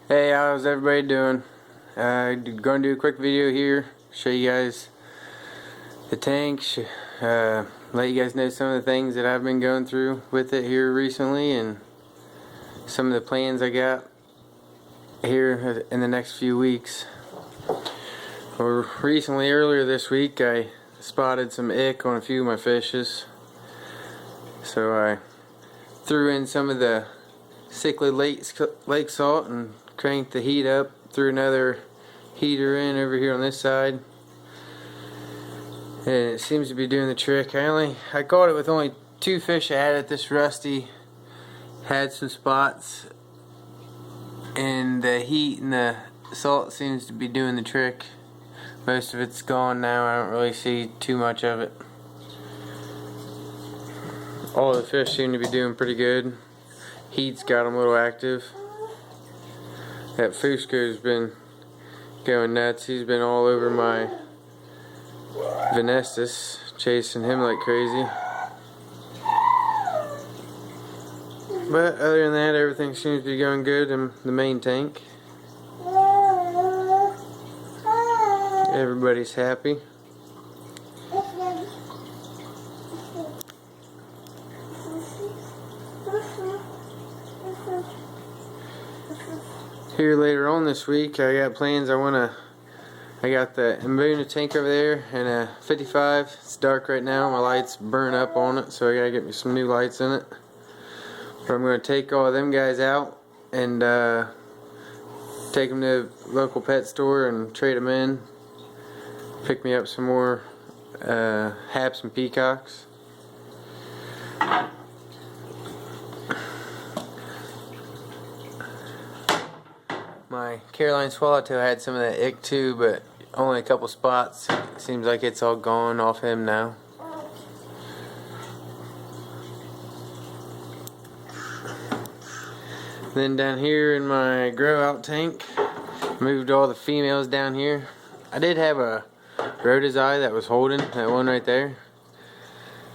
Hey, how's everybody doing? Going to do a quick video here, show you guys the tank, let you guys know some of the things that I've been going through with it here recently and some of the plans I got here in the next few weeks. Well, recently, earlier this week, I spotted some ick on a few of my fishes, so I threw in some of the sickly lake salt and cranked the heat up, threw another heater in over here on this side, and it seems to be doing the trick. I caught it with only 2 fish I had at this rusty. Had some spots, and the heat and the salt seems to be doing the trick. Most of it's gone now. I don't really see too much of it. All the fish seem to be doing pretty good. Heat's got them a little active. That Fusco's been going nuts. He's been all over my Venestus, chasing him like crazy. But other than that, everything seems to be going good in the main tank. Everybody's happy. Here later on this week, I got plans. I got the Mbuna tank over there and a 55. It's dark right now. My lights burn up on it, so I gotta get me some new lights in it. But I'm gonna take all of them guys out and take them to the local pet store and trade them in. Pick me up some more haps and peacocks. My Caroline Swallowtail had some of that ick too, but only a couple spots. Seems like it's all gone off him now. Then down here in my grow out tank, moved all the females down here. I did have a Rhodesi that was holding, that one right there.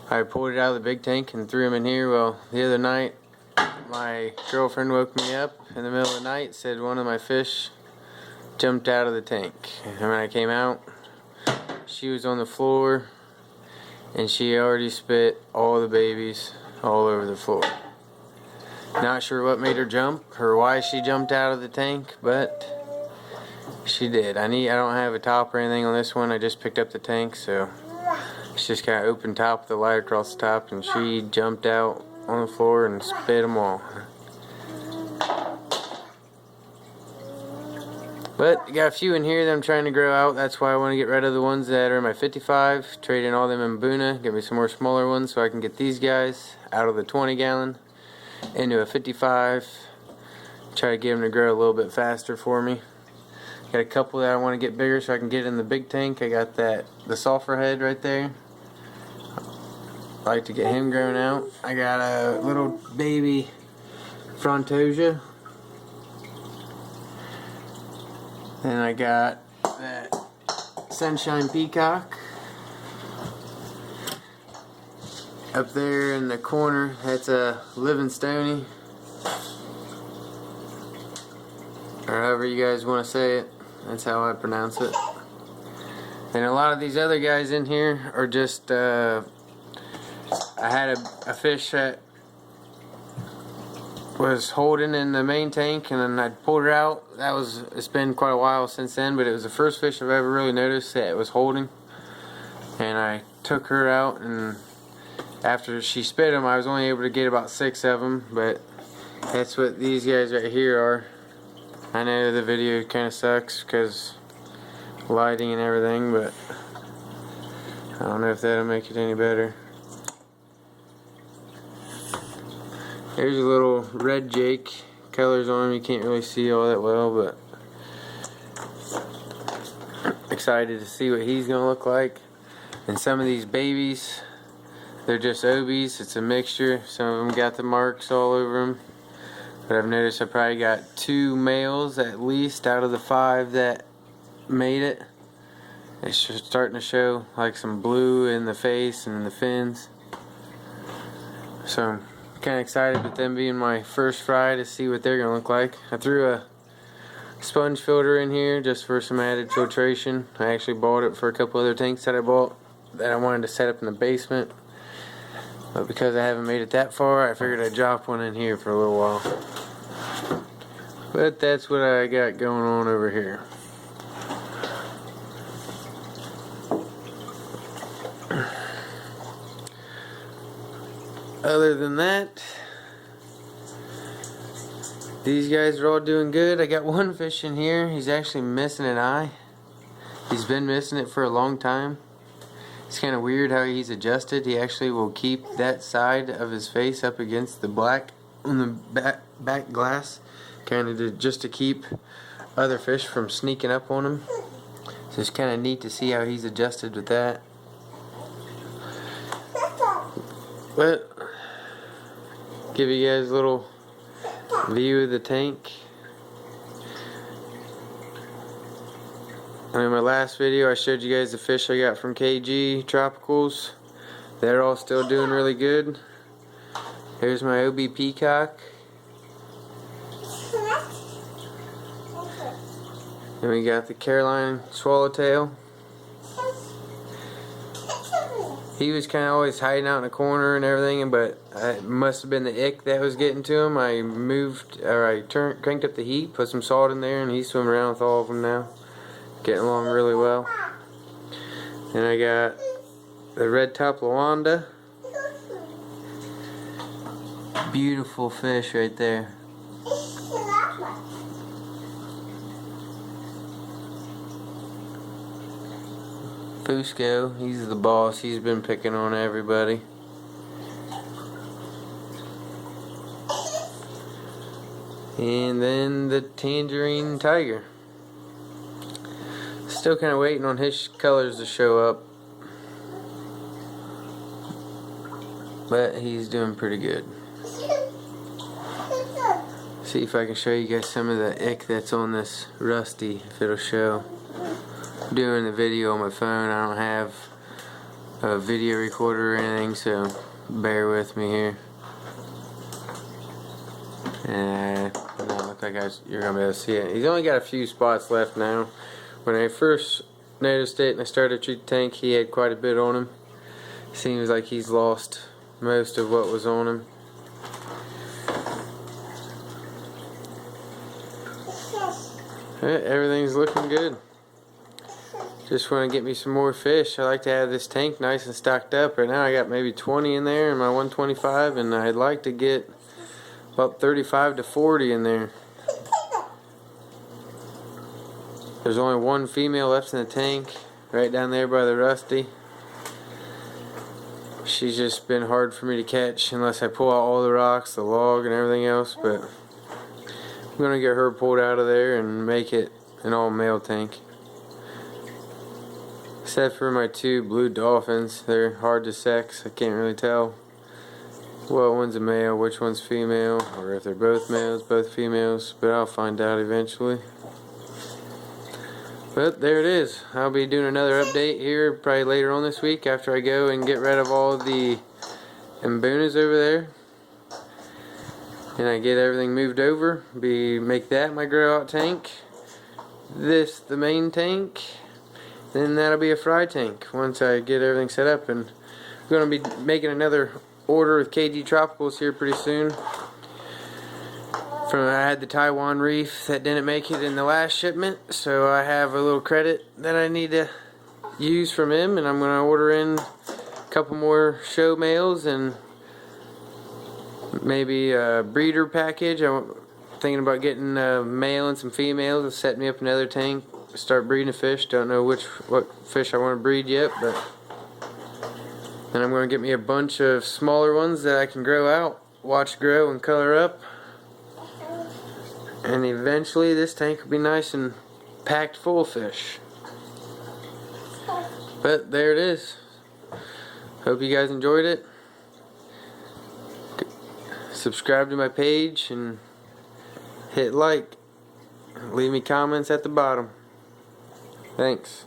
I pulled it out of the big tank and threw him in here. Well, the other night, my girlfriend woke me up in the middle of the night, said one of my fish jumped out of the tank. And when I came out, she was on the floor and she already spit all the babies all over the floor. Not sure what made her jump or why she jumped out of the tank, but she did. I don't have a top or anything on this one. I just picked up the tank, so it's just kind of open top with the light across the top, and she jumped out on the floor and spit them all. But I got a few in here that I'm trying to grow out. That's why I want to get rid of the ones that are in my 55, trade in all them in Mbuna, get me some more smaller ones so I can get these guys out of the 20 gallon into a 55. Try to get them to grow a little bit faster for me. Got a couple that I want to get bigger so I can get in the big tank. I got the sulfur head right there. I like to get him grown out. I got a little baby Frontosia. Then I got that Sunshine Peacock. Up there in the corner, that's a Livingstone, or however you guys want to say it. That's how I pronounce it. And a lot of these other guys in here are just I had a fish that was holding in the main tank, and then I pulled her out. It's been quite a while since then, but it was the first fish I've ever really noticed that it was holding. And I took her out, and after she spit them, I was only able to get about 6 of them, but that's what these guys right here are. I know the video kind of sucks because lighting and everything, but I don't know if that'll make it any better. There's a little red Jake. Colors on him, you can't really see all that well, but excited to see what he's gonna look like. And some of these babies, they're just obies. It's a mixture. Some of them got the marks all over them, but I've noticed I probably got 2 males at least out of the 5 that made it. It's starting to show like some blue in the face and in the fins. So I'm kind of excited with them being my first fry to see what they're gonna look like. I threw a sponge filter in here just for some added filtration. I actually bought it for a couple other tanks that I bought that I wanted to set up in the basement, but because I haven't made it that far, I figured I'd drop one in here for a little while. But that's what I got going on over here. Other than that, these guys are all doing good. I got one fish in here. He's actually missing an eye. He's been missing it for a long time. It's kind of weird how he's adjusted. He actually will keep that side of his face up against the black on the back glass, kind of just to keep other fish from sneaking up on him. So it's kind of neat to see how he's adjusted with that. But give you guys a little view of the tank. In my last video I showed you guys the fish I got from KG Tropicals. They're all still doing really good. Here's my OB Peacock. And we got the Caroline Swallowtail. He was kind of always hiding out in a corner and everything, but it must have been the ick that was getting to him. I cranked up the heat, put some salt in there, and he's swimming around with all of them now. Getting along really well. And I got the red top Lawanda. Beautiful fish right there. Fusco, he's the boss. He's been picking on everybody. And then the Tangerine Tiger. Still kind of waiting on his colors to show up, but he's doing pretty good. See if I can show you guys some of the ick that's on this Rusty, if it'll show. I'm doing the video on my phone. I don't have a video recorder or anything, so bear with me here. And it doesn't look like you're gonna be able to see it. He's only got a few spots left now. When I first noticed it and I started to treat the tank, he had quite a bit on him. Seems like he's lost most of what was on him. Everything's looking good. Just want to get me some more fish. I like to have this tank nice and stocked up. Right now I got maybe 20 in there in my 125, and I'd like to get about 35 to 40 in there. There's only one female left in the tank, right down there by the Rusty. She's just been hard for me to catch unless I pull out all the rocks, the log, and everything else, but I'm going to get her pulled out of there and make it an all-male tank. Except for my two blue dolphins. They're hard to sex. I can't really tell what one's a male, which one's female, or if they're both males, both females, but I'll find out eventually. But there it is. I'll be doing another update here probably later on this week after I go and get rid of all the Mbunas over there. And I get everything moved over. Make that my grow out tank. This the main tank. Then that'll be a fry tank once I get everything set up. And I'm going to be making another order with KG Tropicals here pretty soon. I had the Taiwan Reef that didn't make it in the last shipment, so I have a little credit that I need to use from him, and I'm going to order in a couple more show males and maybe a breeder package. I'm thinking about getting a male and some females and setting me up another tank, start breeding fish. Don't know what fish I want to breed yet, but then I'm going to get me a bunch of smaller ones that I can grow out, watch grow and color up. And eventually this tank will be nice and packed full of fish. But there it is. Hope you guys enjoyed it. Subscribe to my page and hit like. Leave me comments at the bottom. Thanks.